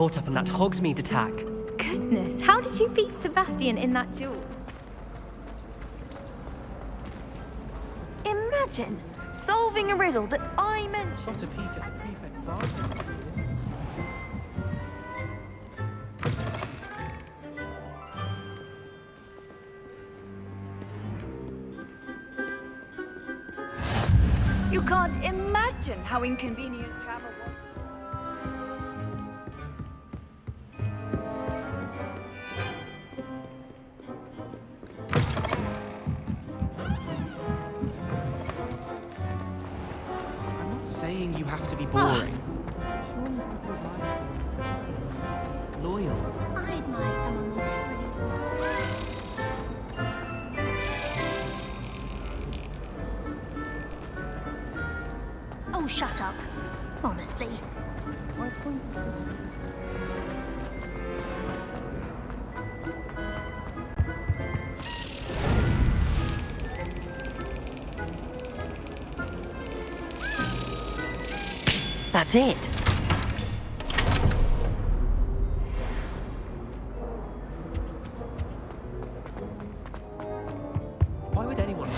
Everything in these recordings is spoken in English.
caught up in that Hogsmeade attack. Goodness, how did you beat Sebastian in that duel? Imagine solving a riddle that I mentioned. Shot a peek at the prefect's bathroom. You can't imagine how inconvenient travel was. I'm not saying you have to be boring. Loyal. I admire someone more brilliant. Oh, shut up. Honestly. That's it. Why would anyone?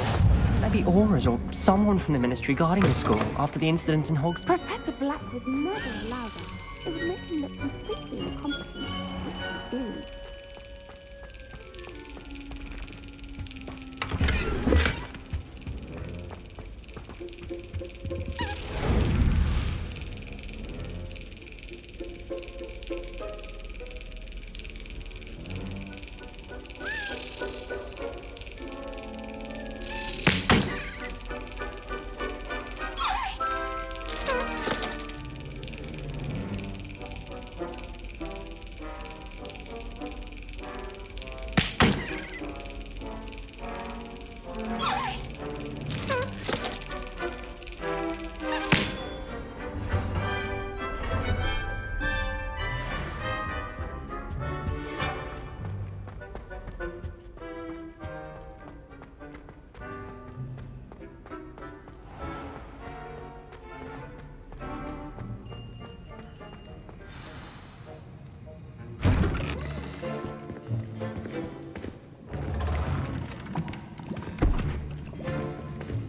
Maybe Auras or someone from the Ministry guarding the school after the incident in Hogsmeade. Professor Black would never allow that. It would make him look completely incompetent. Which he is.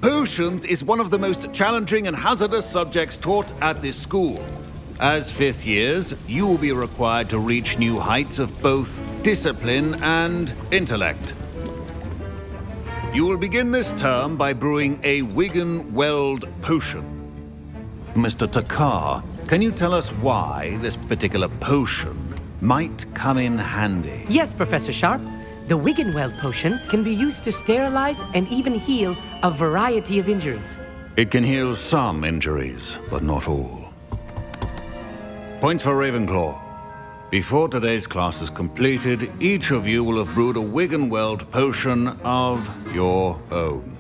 Potions is one of the most challenging and hazardous subjects taught at this school. As fifth years, you will be required to reach new heights of both discipline and intellect. You will begin this term by brewing a Wiggenweld potion. Mr. Takar, can you tell us why this particular potion might come in handy? Yes, Professor Sharp. The Wiggenweld potion can be used to sterilize and even heal a variety of injuries. It can heal some injuries, but not all. Points for Ravenclaw. Before today's class is completed, each of you will have brewed a Wiggenweld potion of your own.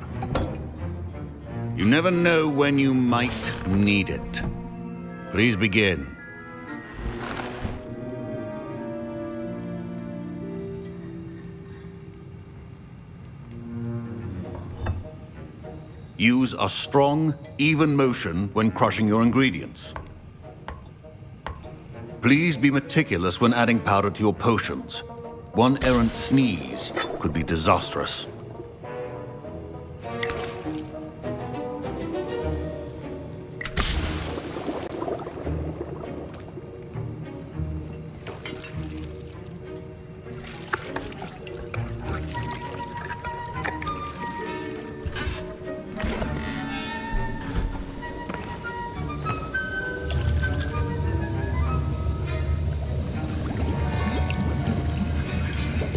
You never know when you might need it. Please begin. Use a strong, even motion when crushing your ingredients. Please be meticulous when adding powder to your potions. One errant sneeze could be disastrous.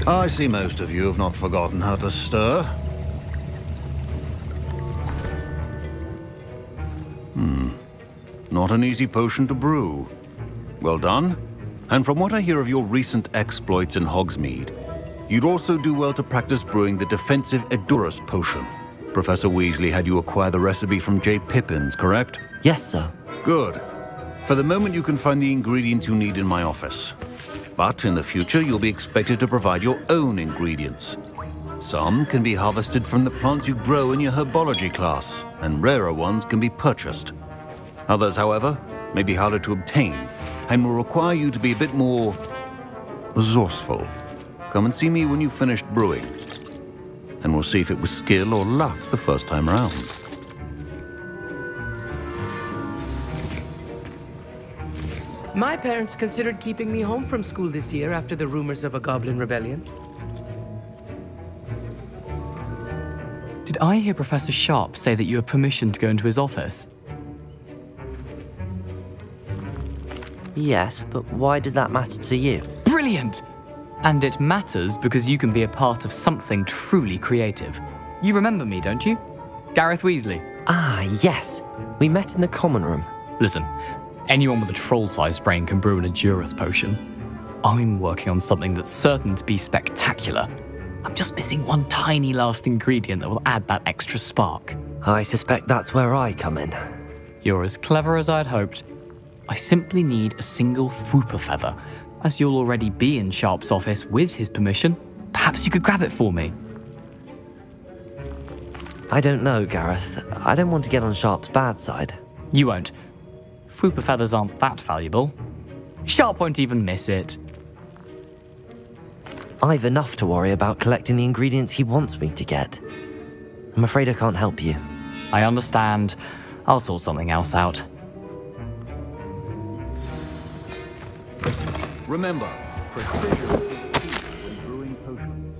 I see most of you have not forgotten how to stir. Not an easy potion to brew. Well done. And from what I hear of your recent exploits in Hogsmeade, you'd also do well to practice brewing the defensive Edurus potion. Professor Weasley had you acquire the recipe from J. Pippins, correct? Yes, sir. Good. For the moment, you can find the ingredients you need in my office. But in the future, you'll be expected to provide your own ingredients. Some can be harvested from the plants you grow in your herbology class, and rarer ones can be purchased. Others, however, may be harder to obtain, and will require you to be a bit more resourceful. Come and see me when you've finished brewing, and we'll see if it was skill or luck the first time around. My parents considered keeping me home from school this year after the rumors of a goblin rebellion. Did I hear Professor Sharp say that you have permission to go into his office? Yes, but why does that matter to you? Brilliant! And it matters because you can be a part of something truly creative. You remember me, don't you? Gareth Weasley. Ah, yes. We met in the common room. Listen, anyone with a troll-sized brain can brew an Edurus potion. I'm working on something that's certain to be spectacular. I'm just missing one tiny last ingredient that will add that extra spark. I suspect that's where I come in. You're as clever as I'd hoped. I simply need a single Fwooper feather. As you'll already be in Sharp's office with his permission, perhaps you could grab it for me. I don't know, Gareth. I don't want to get on Sharp's bad side. You won't. Fwooper feathers aren't that valuable. Sharp won't even miss it. I've enough to worry about collecting the ingredients he wants me to get. I'm afraid I can't help you. I understand. I'll sort something else out. Remember, precision is key when brewing potions.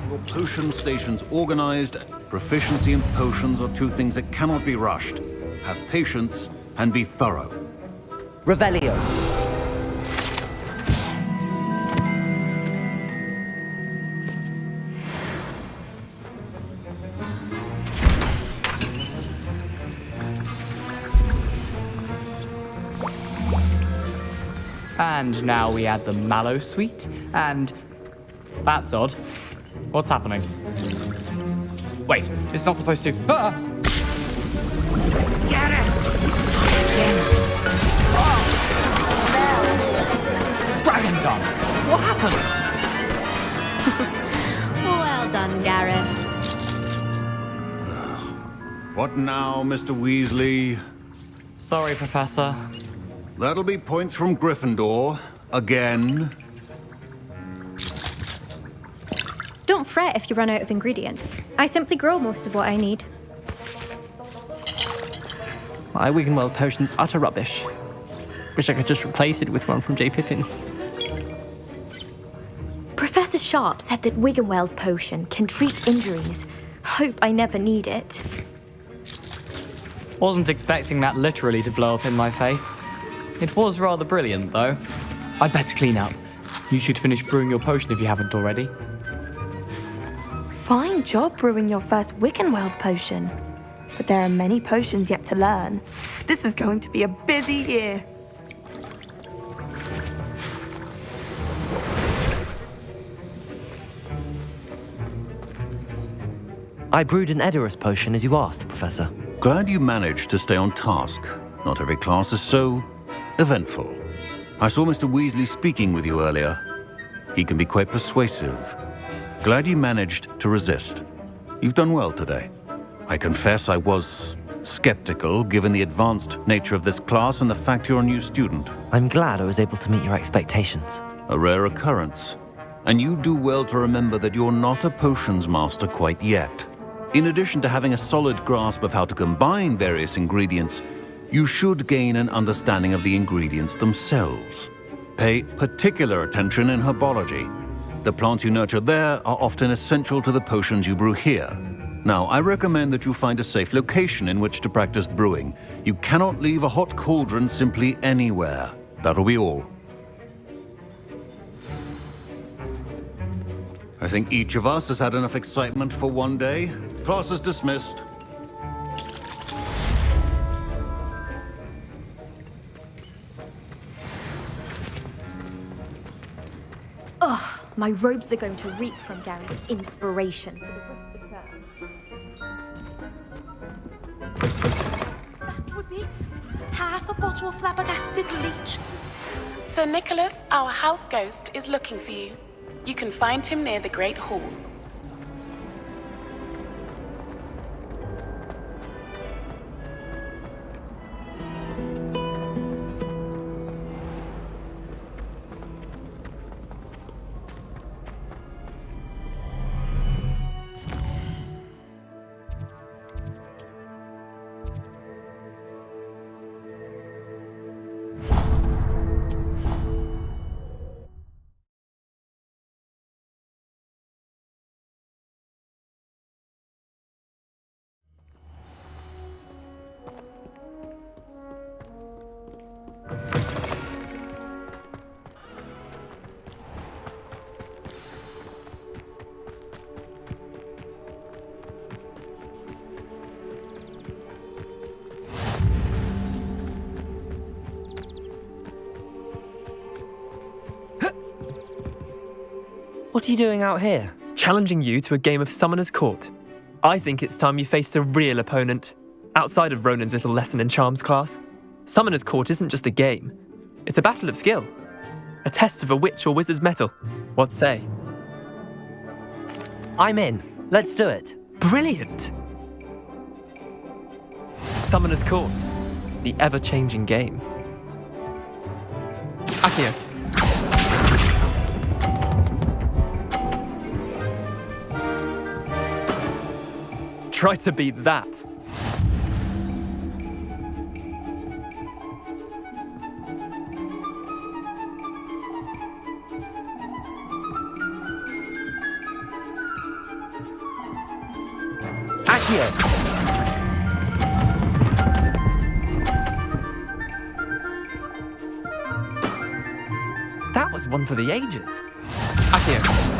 Your potion station's organized. Proficiency in potions are two things that cannot be rushed. Have patience and be thorough. Revelio. And now we add the mallow sweet, and... That's odd. What's happening? Wait, it's not supposed to... Ah! Get it! Dragon Dung! What happened? Well done, Gareth. What now, Mr. Weasley? Sorry, Professor. That'll be points from Gryffindor. Again. Don't fret if you run out of ingredients. I simply grow most of what I need. My Wiggenweld potion's utter rubbish. Wish I could just replace it with one from J. Pippin's. Professor Sharp said that Wiggenweld potion can treat injuries. Hope I never need it. Wasn't expecting that literally to blow up in my face. It was rather brilliant, though. I'd better clean up. You should finish brewing your potion if you haven't already. Fine job brewing your first Wiggenweld potion. But there are many potions yet to learn. This is going to be a busy year. I brewed an Edurus potion as you asked, Professor. Glad you managed to stay on task. Not every class is so eventful. I saw Mr. Weasley speaking with you earlier. He can be quite persuasive. Glad you managed to resist. You've done well today. I confess I was skeptical, given the advanced nature of this class and the fact you're a new student. I'm glad I was able to meet your expectations. A rare occurrence. And you do well to remember that you're not a potions master quite yet. In addition to having a solid grasp of how to combine various ingredients, you should gain an understanding of the ingredients themselves. Pay particular attention in herbology. The plants you nurture there are often essential to the potions you brew here. Now, I recommend that you find a safe location in which to practice brewing. You cannot leave a hot cauldron simply anywhere. That'll be all. I think each of us has had enough excitement for one day. Class is dismissed. Ugh, my robes are going to reek from Gareth's inspiration. That was it. Half a bottle of flabbergasted leech. Sir Nicholas, our house ghost, is looking for you. You can find him near the Great Hall. What are you doing out here? Challenging you to a game of Summoner's Court. I think it's time you faced a real opponent, outside of Ronan's little lesson in charms class. Summoner's Court isn't just a game. It's a battle of skill. A test of a witch or wizard's mettle. What say? I'm in. Let's do it. Brilliant! Summoner's Court. The ever-changing game. Akio. Try to beat that. Akio. That was one for the ages. Akio.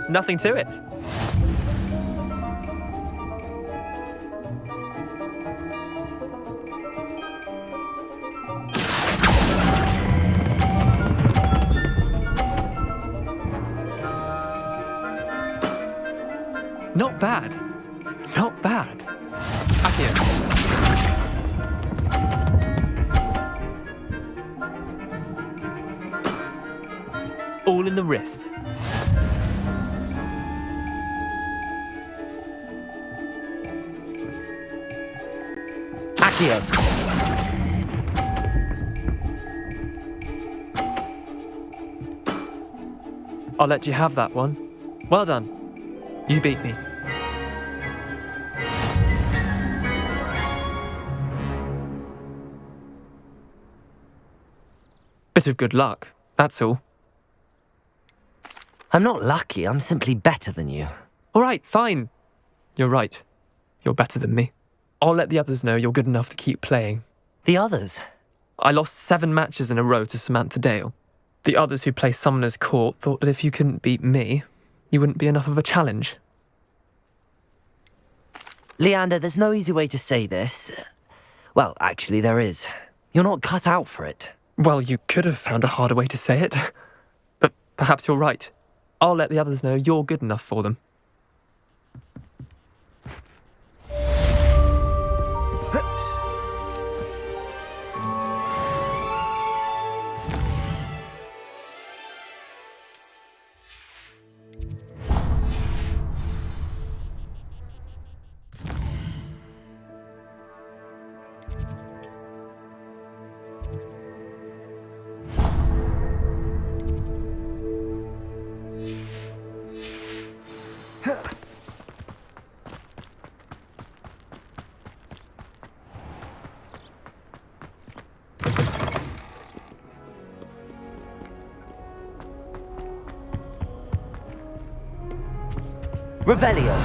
Nothing to it. Not bad. Not bad. Akio. All in the wrist. Akio. I'll let you have that one. Well done. You beat me. Bit of good luck, that's all. I'm not lucky, I'm simply better than you. All right, fine. You're right. You're better than me. I'll let the others know you're good enough to keep playing. The others? I lost 7 matches in a row to Samantha Dale. The others who play Summoner's Court thought that if you couldn't beat me, you wouldn't be enough of a challenge. Leander, there's no easy way to say this. Well, actually there is. You're not cut out for it. Well, you could have found a harder way to say it. But perhaps you're right. I'll let the others know you're good enough for them. Revelio.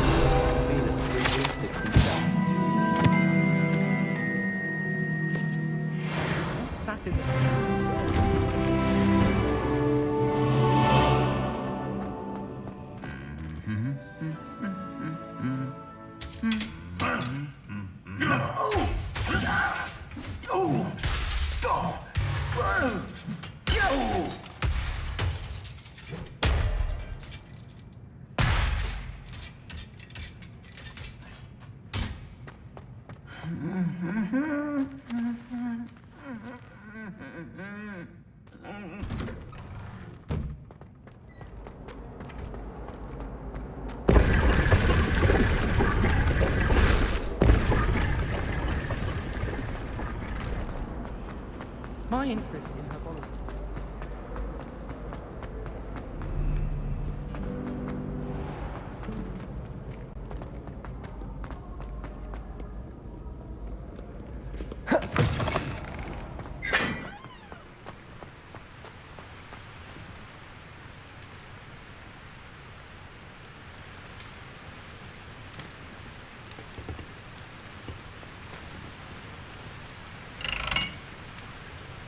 My interest in herbology.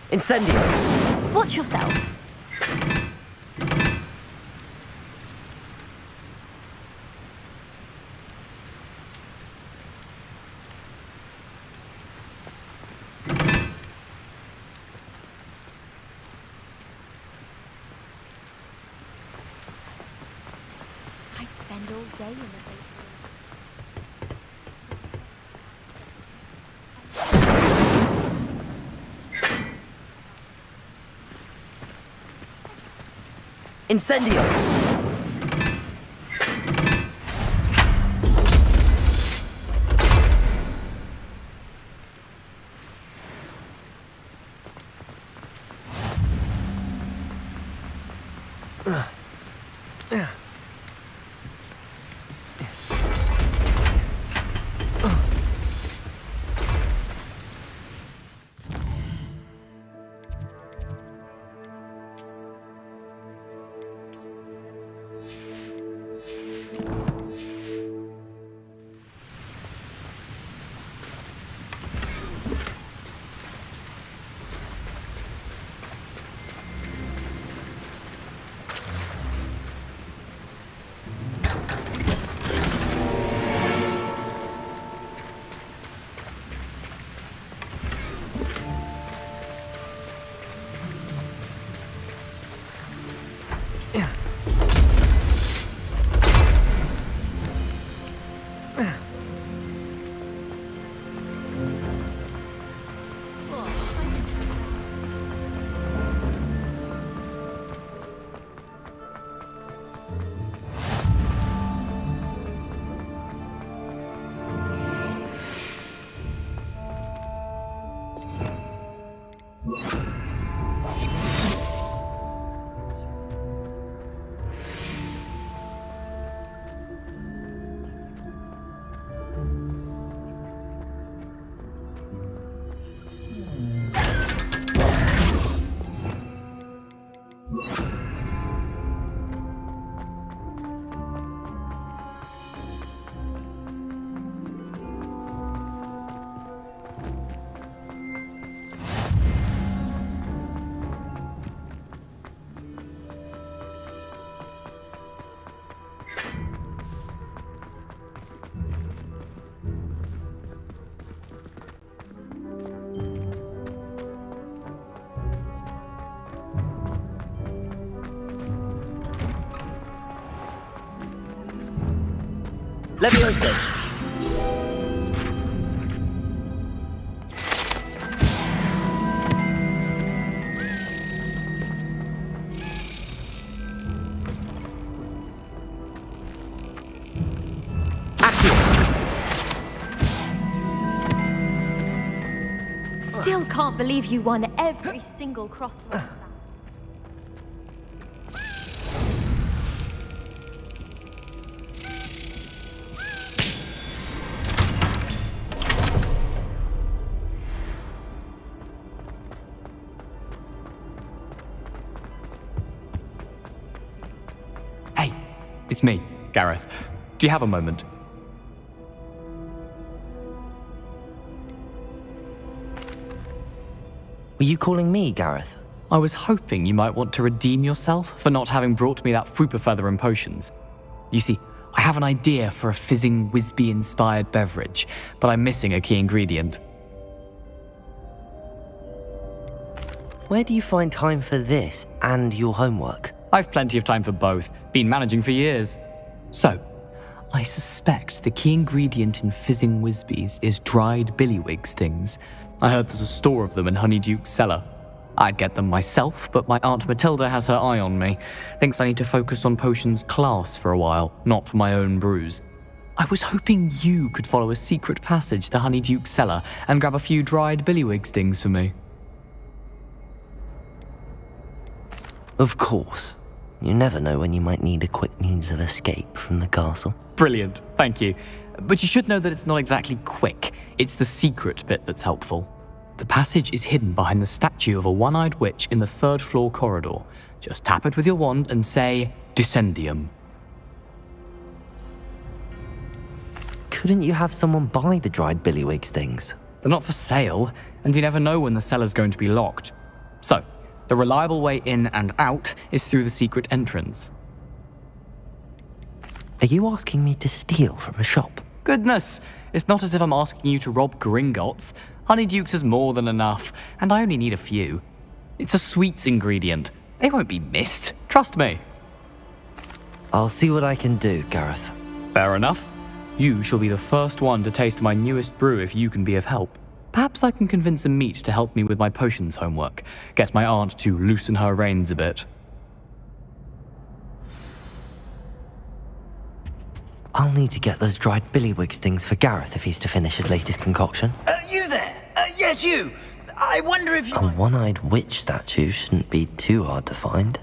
Incendio! Watch yourself. I'd spend all day in the basement. Incendio! Leviosa! Still can't believe you won every single crossword. Hey, it's me, Gareth. Do you have a moment? Were you calling me, Gareth? I was hoping you might want to redeem yourself for not having brought me that Fupa Feather and potions. You see, I have an idea for a fizzing Whizbee-inspired beverage, but I'm missing a key ingredient. Where do you find time for this and your homework? I've plenty of time for both. Been managing for years. So, I suspect the key ingredient in fizzing Whizbees is dried billywig stings. I heard there's a store of them in Honeyduke's cellar. I'd get them myself, but my Aunt Matilda has her eye on me. Thinks I need to focus on potions class for a while, not for my own brews. I was hoping you could follow a secret passage to Honeyduke's cellar and grab a few dried billywig stings for me. Of course. You never know when you might need a quick means of escape from the castle. Brilliant, thank you. But you should know that it's not exactly quick. It's the secret bit that's helpful. The passage is hidden behind the statue of a one-eyed witch in the 3rd floor corridor. Just tap it with your wand and say, Descendium. Couldn't you have someone buy the dried billywigs things? They're not for sale, and you never know when the cellar's going to be locked. So, the reliable way in and out is through the secret entrance. Are you asking me to steal from a shop? Goodness, it's not as if I'm asking you to rob Gringotts. Honeydukes is more than enough, and I only need a few. It's a sweets ingredient. They won't be missed, trust me. I'll see what I can do, Gareth. Fair enough. You shall be the first one to taste my newest brew if you can be of help. Perhaps I can convince a meat to help me with my potions homework. Get my aunt to loosen her reins a bit. I'll need to get those dried billywigs things for Gareth if he's to finish his latest concoction. You there? Yes, you. I wonder if you... A one-eyed witch statue shouldn't be too hard to find.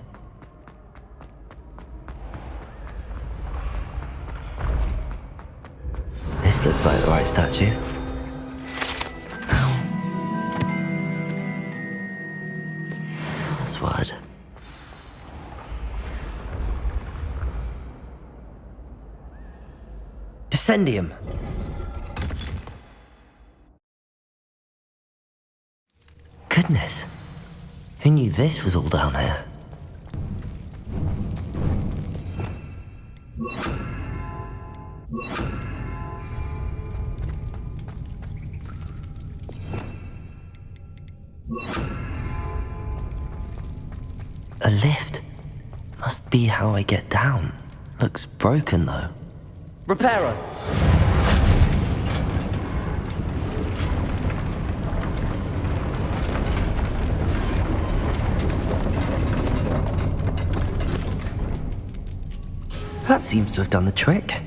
This looks like the right statue. Password. Descendium. Goodness. Who knew this was all down here? A lift. Must be how I get down. Looks broken though. Reparo. That seems to have done the trick.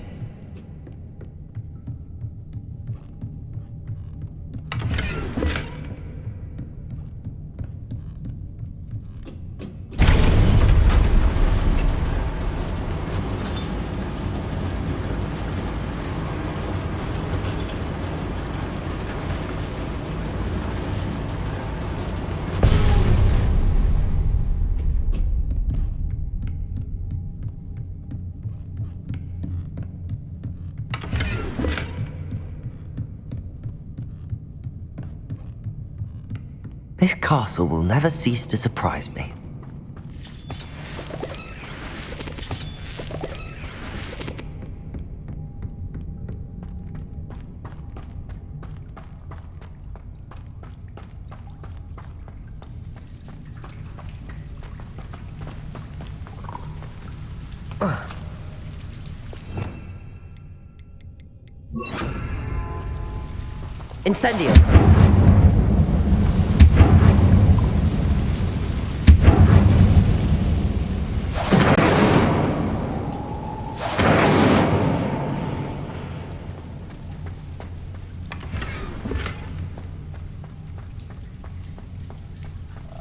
This castle will never cease to surprise me. Incendio.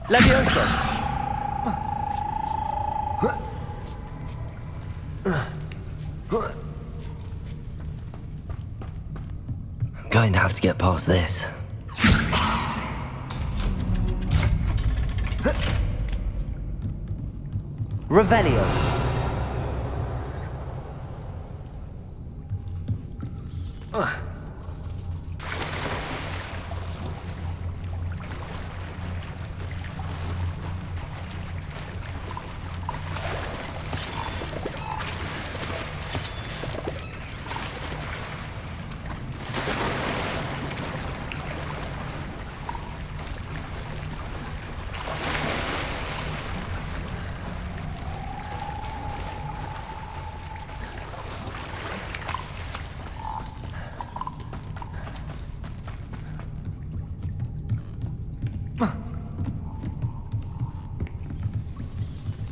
Levioso. I'm going to have to get past this. Revelio.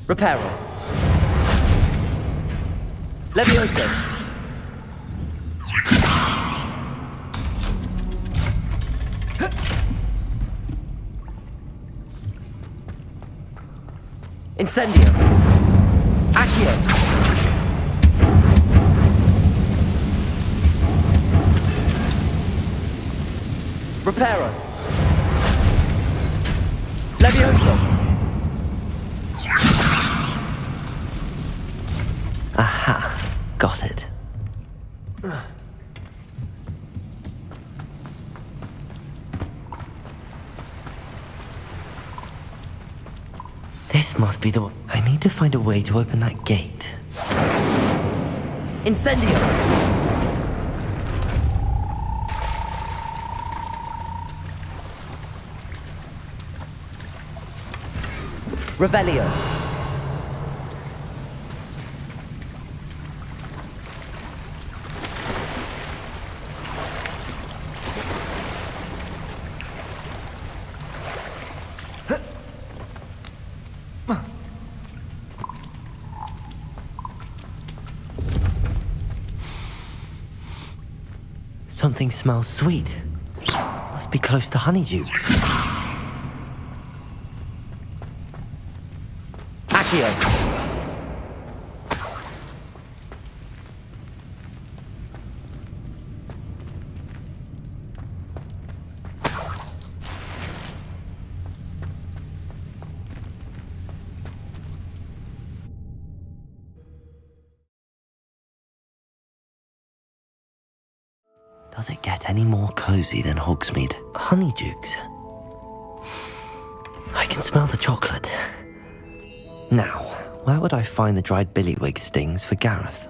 Reparo. Levioso. Incendio. Accio. Reparo. Levioso. Aha. Got it. This must be the... I need to find a way to open that gate. Incendio! Revelio. Something smells sweet. Must be close to Honeydukes. Accio. Does it get any more cozy than Hogsmeade? Honeydukes. I can smell the chocolate. Now, where would I find the dried billywig stings for Gareth?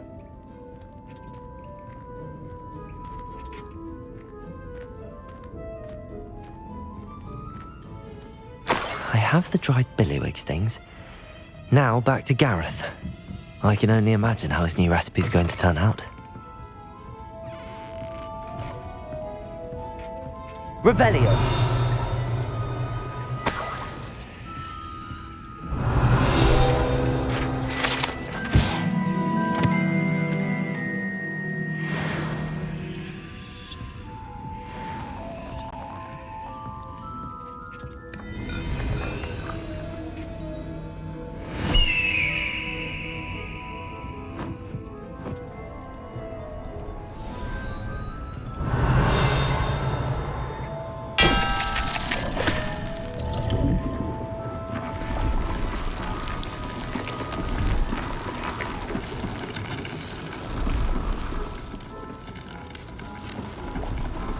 I have the dried billywig stings. Now back to Gareth. I can only imagine how his new recipe's going to turn out. Revelio.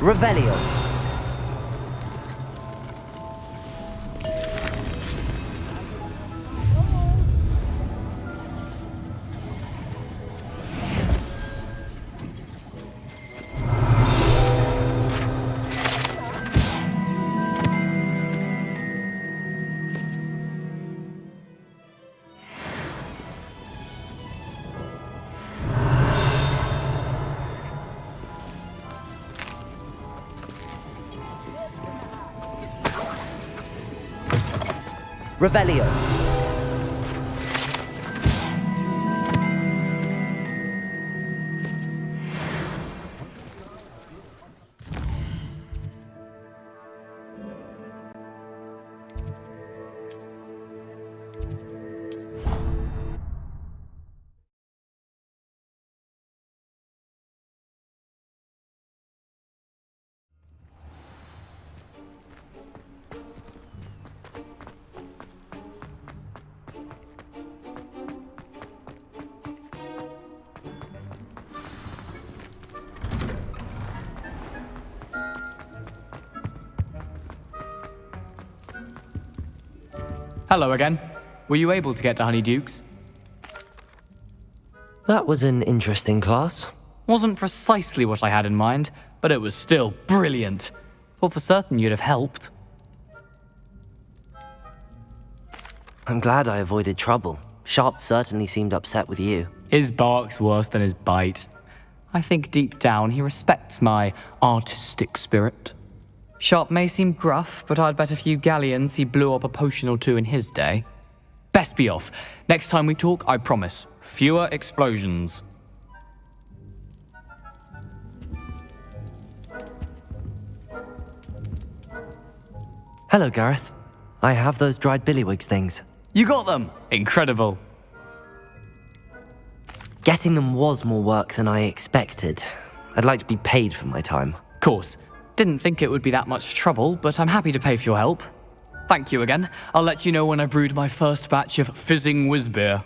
Revelio. Revelio. Hello again. Were you able to get to Honeydukes? That was an interesting class. Wasn't precisely what I had in mind, but it was still brilliant. Thought for certain you'd have helped. I'm glad I avoided trouble. Sharp certainly seemed upset with you. His bark's worse than his bite. I think deep down he respects my artistic spirit. Sharp may seem gruff, but I'd bet a few galleons he blew up a potion or two in his day. Best be off. Next time we talk, I promise, fewer explosions. Hello, Gareth. I have those dried billywig things. You got them! Incredible. Getting them was more work than I expected. I'd like to be paid for my time. Course. Didn't think it would be that much trouble, but I'm happy to pay for your help. Thank you again. I'll let you know when I've brewed my first batch of fizzing whiz beer.